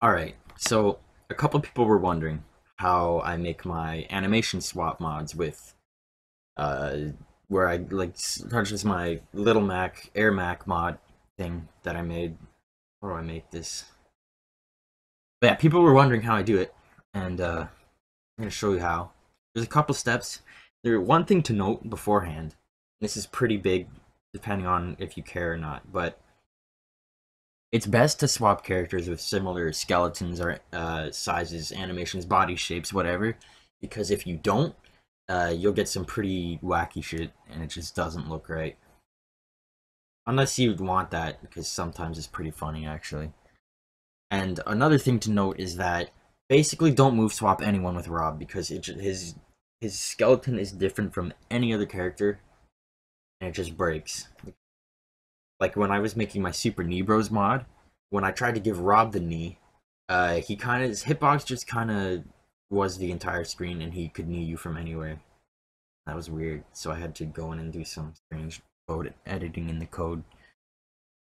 Alright, so a couple people were wondering how I make my animation swap mods with, uh, where I, like, purchase my Little Mac, Air Mac mod thing that I made. How do I make this? But yeah, people were wondering how I do it, and, I'm gonna show you how. There's a couple steps. One thing to note beforehand, this is pretty big, depending on if you care or not, but it's best to swap characters with similar skeletons or sizes, animations, body shapes, whatever. Because if you don't, you'll get some pretty wacky shit, and it just doesn't look right. Unless you want that, because sometimes it's pretty funny, actually. And another thing to note is that basically don't move swap anyone with Rob, because his skeleton is different from any other character, and it just breaks. Like when I was making my Super Knee Bros mod, when I tried to give Rob the knee, he kind of his hitbox just kind of was the entire screen, and he could knee you from anywhere. That was weird, so I had to go in and do some strange code editing in the code.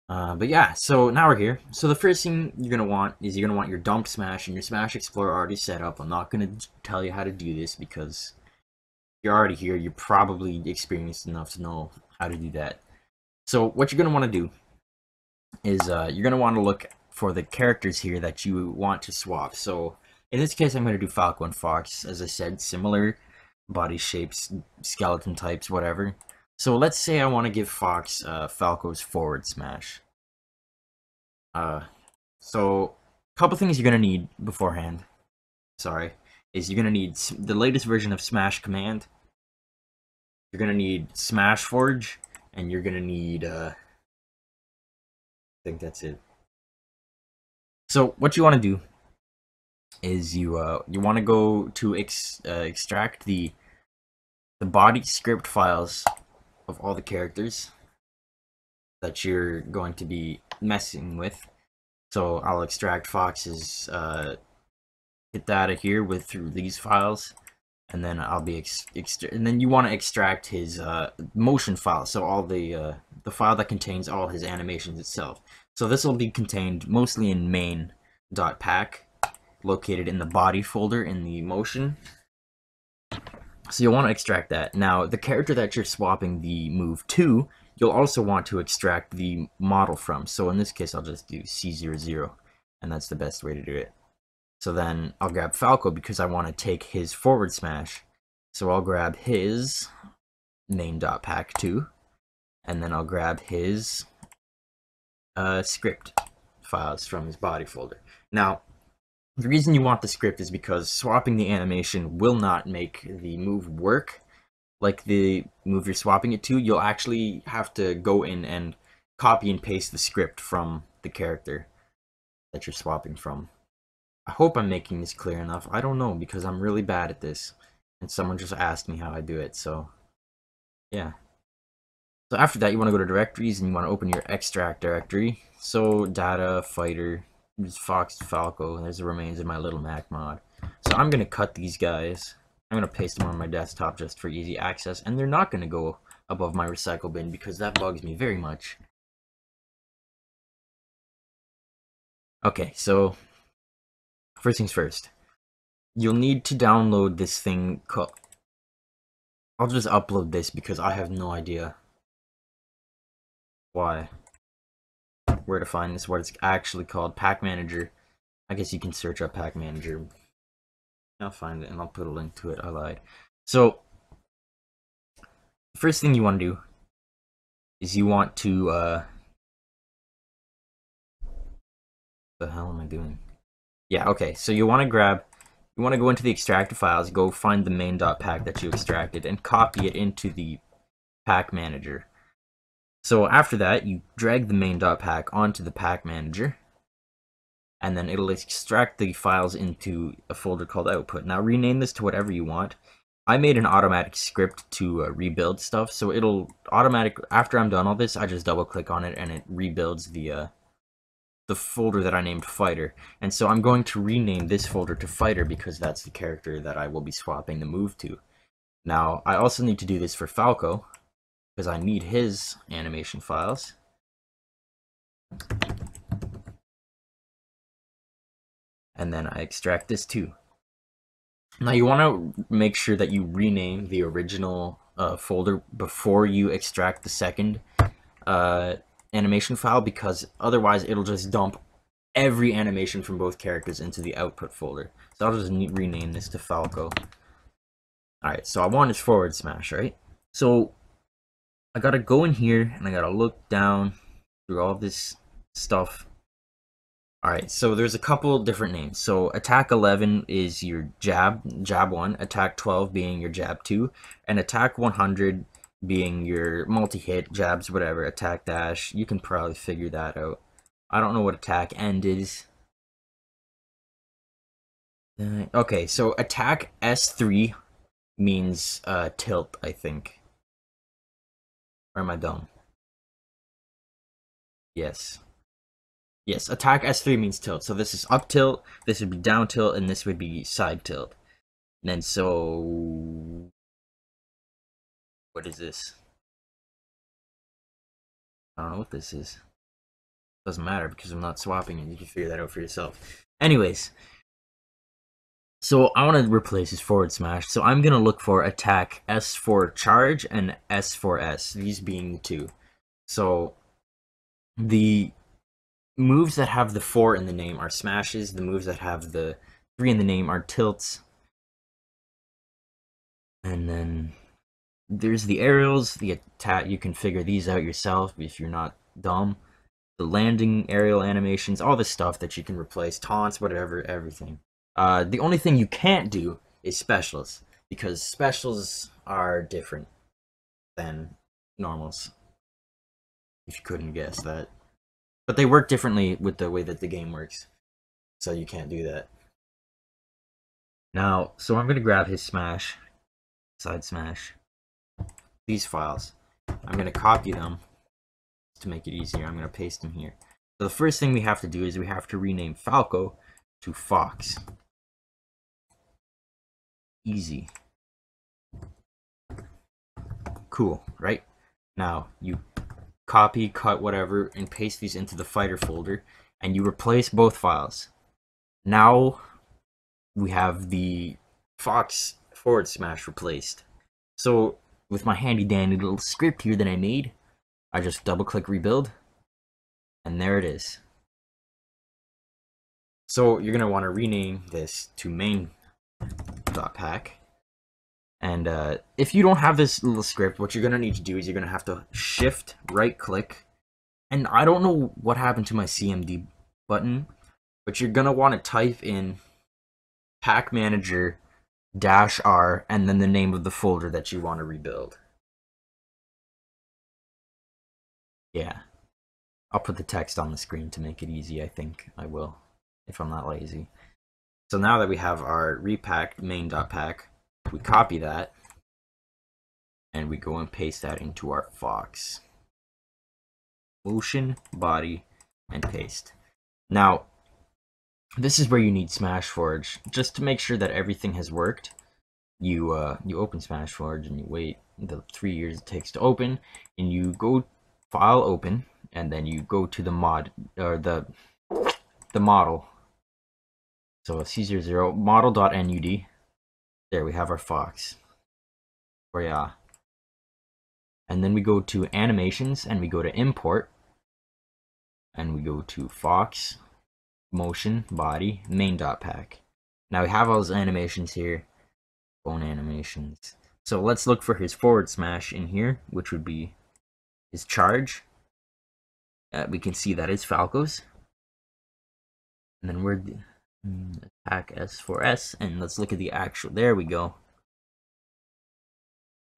But yeah, so now we're here. So the first thing you're gonna want is you're gonna want your dump smash and your Smash Explorer already set up. I'm not gonna tell you how to do this because you're already here. You're probably experienced enough to know how to do that. So what you're gonna want to do is you're gonna want to look for the characters here that you want to swap. So in this case, I'm gonna do Falco and Fox, as I said, similar body shapes, skeleton types, whatever. So let's say I want to give Fox Falco's forward smash. Uh, so a couple things you're gonna need beforehand. Sorry, is you're gonna need the latest version of Smash Command. You're gonna need Smash Forge, and you're gonna need I think that's it. So what you want to do is you want to go to extract the body script files of all the characters that you're going to be messing with. So I'll extract Fox's data here with through these files, and then I'll be and then you want to extract his motion file. So all the file that contains all his animations itself. So this will be contained mostly in main.pack, located in the body folder in the motion. So you'll want to extract that. Now, the character that you're swapping the move to, you'll also want to extract the model from. So in this case, I'll just do C00, and that's the best way to do it. So then I'll grab Falco because I want to take his forward smash. So I'll grab his main.pack 2, and then I'll grab his script files from his body folder. Now, the reason you want the script is because swapping the animation will not make the move work like the move you're swapping it to. You'll actually have to go in and copy and paste the script from the character that you're swapping from. I hope I'm making this clear enough. I don't know, because I'm really bad at this, and someone just asked me how I do it, so yeah. So after that, you want to go to directories, and you want to open your extract directory. So data, fighter, Fox, Falco, and there's the remains of my Little Mac mod. So I'm going to cut these guys. I'm going to paste them on my desktop just for easy access, and they're not going to go above my recycle bin because that bugs me very much. Okay, so first things first. You'll need to download this thing called... I'll just upload this because I have no idea why. Where to find this, what it's actually called. Pack Manager. I guess you can search up Pack Manager. I'll find it and I'll put a link to it. I lied. So, first thing you want to do is you want to, the hell am I doing? Yeah, okay, so you want to go into the extracted files, go find the main.pack that you extracted, and copy it into the Pack Manager. So after that, you drag the main.pack onto the Pack Manager, and then it'll extract the files into a folder called output. Now rename this to whatever you want. I made an automatic script to rebuild stuff, so it'll after I'm done all this, I just double click on it and it rebuilds the folder that I named Fighter. And so I'm going to rename this folder to Fighter because that's the character that I will be swapping the move to. Now, I also need to do this for Falco, because I need his animation files. and then I extract this too. Now you want to make sure that you rename the original folder before you extract the second animation file, because otherwise it'll just dump every animation from both characters into the output folder. So I'll just rename this to Falco. Alright, so I want his forward smash, right? So I gotta go in here and I gotta look down through all this stuff. Alright, so there's a couple different names. So attack 11 is your jab 1, attack 12 being your jab 2, and attack 100 being your multi-hit, jabs, whatever, attack dash. You can probably figure that out. I don't know what attack end is. Okay, so attack S3 means tilt, I think. Or am I dumb? Yes. Yes, attack S3 means tilt. So this is up tilt, this would be down tilt, and this would be side tilt. And then so... what is this? I don't know what this is. Doesn't matter because I'm not swapping it. You can figure that out for yourself. Anyways. So I want to replace his forward smash. So I'm going to look for attack S for charge and S for S. These being the two. So the moves that have the 4 in the name are smashes. The moves that have the 3 in the name are tilts. And then there's the aerials, the attack. You can figure these out yourself if you're not dumb. The landing aerial animations, all the stuff that you can replace, taunts, whatever, everything. The only thing you can't do is specials, because specials are different than normals. If you couldn't guess that. But they work differently with the way that the game works. So you can't do that. Now, so I'm going to grab his smash, side smash, these files. I'm going to copy them to make it easier. I'm going to paste them here. So the first thing we have to do is we have to rename Falco to Fox. Easy. Cool, right? Now, you copy, cut, whatever, and paste these into the fighter folder, and you replace both files. Now, we have the Fox forward smash replaced. So, with my handy dandy little script here that I made, I just double click rebuild, and there it is. So, you're going to want to rename this to main.pack. And if you don't have this little script, what you're going to need to do is you're going to have to shift right click. And I don't know what happened to my CMD button, but you're going to want to type in pack manager -R and then the name of the folder that you want to rebuild. Yeah. I'll put the text on the screen to make it easy. I think I will, if I'm not lazy. So now that we have our repacked main.pack, we copy that, and we go and paste that into our Fox. Motion, body, and paste. Now, this is where you need SmashForge. Just to make sure that everything has worked, you open SmashForge and you wait the 3 years it takes to open, and you go File, Open, and then you go to the mod, or the model. So C00 model.nud. There we have our Fox. Oh yeah. And then we go to animations and we go to import. And we go to Fox, motion, body, main.pack. Now we have all those animations here. Bone animations. So let's look for his forward smash in here, which would be his charge. We can see that it's Falco's. And then we're attack S for S, and let's look at the actual. There we go.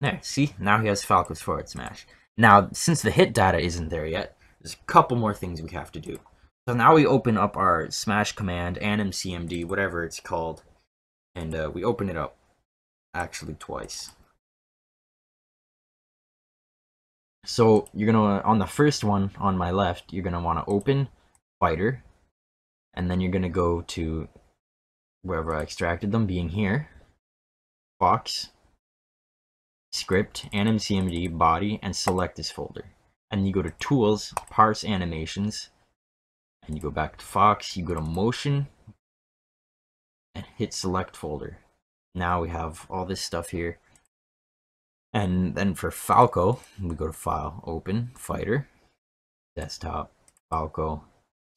There, see? Now he has Falco's forward smash. Now, since the hit data isn't there yet, there's a couple more things we have to do. So now we open up our smash command, animcmd, whatever it's called, and we open it up, actually twice. So you're gonna, on the first one on my left, you're gonna want to open fighter, and then you're gonna go to wherever I extracted them, being here, Fox, script, animcmd, body, and select this folder. And you go to tools, parse animations, and you go back to Fox, you go to motion, hit select folder. Now we have all this stuff here. And then for Falco, we go to File, Open, Fighter, Desktop, Falco,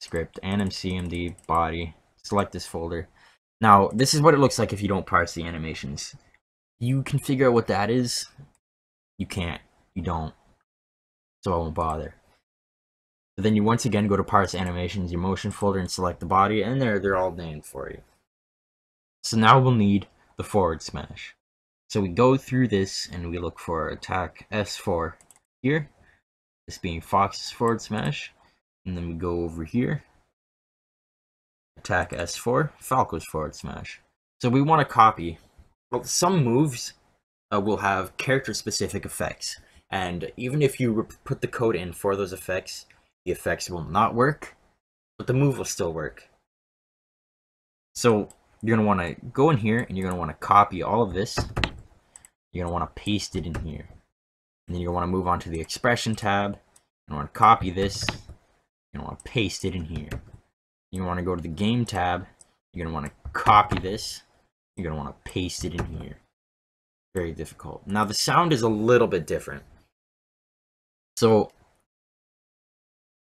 Script, AnimCMD, Body, select this folder. Now, this is what it looks like if you don't parse the animations. You can figure out what that is. You can't. You don't. So I won't bother. But then you once again go to Parse Animations, your Motion folder, and select the body, and they're all named for you. So now we'll need the forward smash. So we go through this and we look for attack S4 here, this being Fox's forward smash, and then we go over here, attack S4, Falco's forward smash. So we want to copy. Well, some moves will have character-specific effects, and even if you put the code in for those effects, the effects will not work, but the move will still work. So you're going to want to go in here and you're going to want to copy all of this. You're going to want to paste it in here. And then you're going to want to move on to the expression tab. You want to copy this. You're going to want to paste it in here. You want to go to the game tab. You're going to want to copy this. You're going to want to paste it in here. Very difficult. Now the sound is a little bit different. So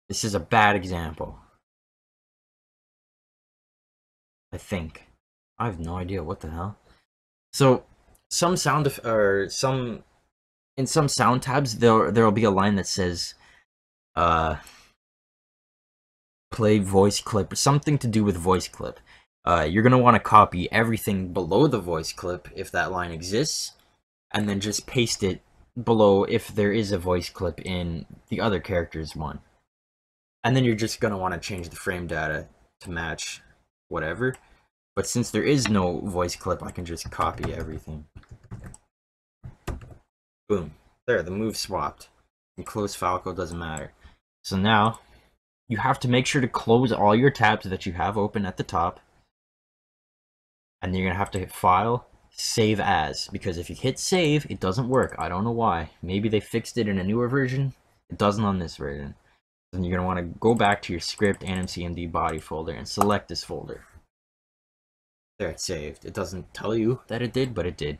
this is a bad example. I think. I have no idea what the hell. So some sound or some in some sound tabs there'll be a line that says play voice clip or something to do with voice clip. You're gonna want to copy everything below the voice clip if that line exists, and then just paste it below if there is a voice clip in the other character's one. And then you're just gonna want to change the frame data to match whatever. But since there is no voice clip, I can just copy everything. Boom. There, the move swapped. And close Falco, doesn't matter. So now, you have to make sure to close all your tabs that you have open at the top. And you're going to have to hit File, Save As. Because if you hit Save, it doesn't work. I don't know why. Maybe they fixed it in a newer version. It doesn't on this version. Then you're going to want to go back to your script, AnimCMD body folder, and select this folder. There, it's saved. It doesn't tell you that it did, but it did.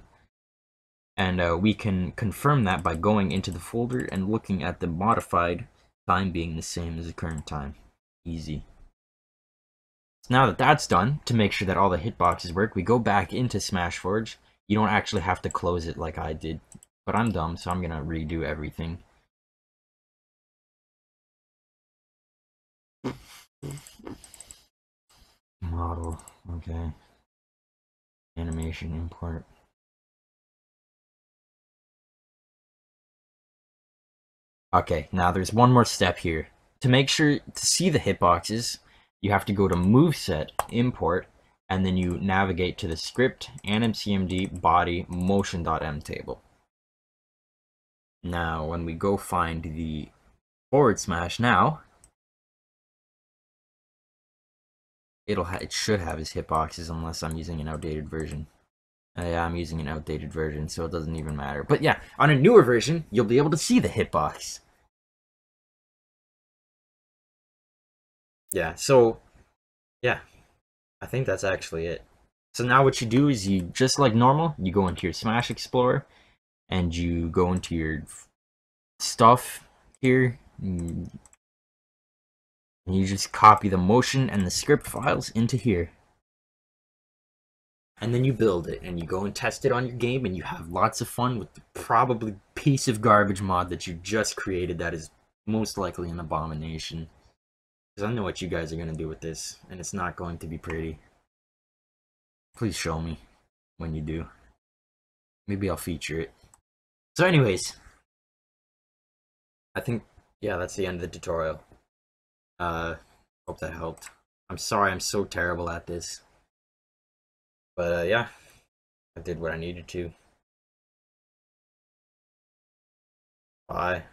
And we can confirm that by going into the folder and looking at the modified time being the same as the current time. Easy. So now that that's done, to make sure that all the hitboxes work, we go back into SmashForge. You don't actually have to close it like I did, but I'm dumb, so I'm going to redo everything. Model, okay. Animation import. Okay, now there's one more step here. To make sure to see the hitboxes, you have to go to Moveset, Import, and then you navigate to the script, AnimCMD, body, motion.m table. Now, when we go find the forward smash now, it should have his hitboxes unless I'm using an outdated version. Yeah, I'm using an outdated version, so it doesn't even matter. But yeah, on a newer version, you'll be able to see the hitbox. Yeah, so, yeah, I think that's actually it. So now what you do is you, just like normal, you go into your Smash Explorer, and you go into your stuff here, and you just copy the motion and the script files into here. And then you build it, and you go and test it on your game, and you have lots of fun with the probably piece of garbage mod that you just created that is most likely an abomination. Because I know what you guys are going to do with this, and it's not going to be pretty. Please show me when you do. Maybe I'll feature it. So anyways, I think, yeah, that's the end of the tutorial. Hope that helped. I'm sorry I'm so terrible at this. But yeah, I did what I needed to. Bye.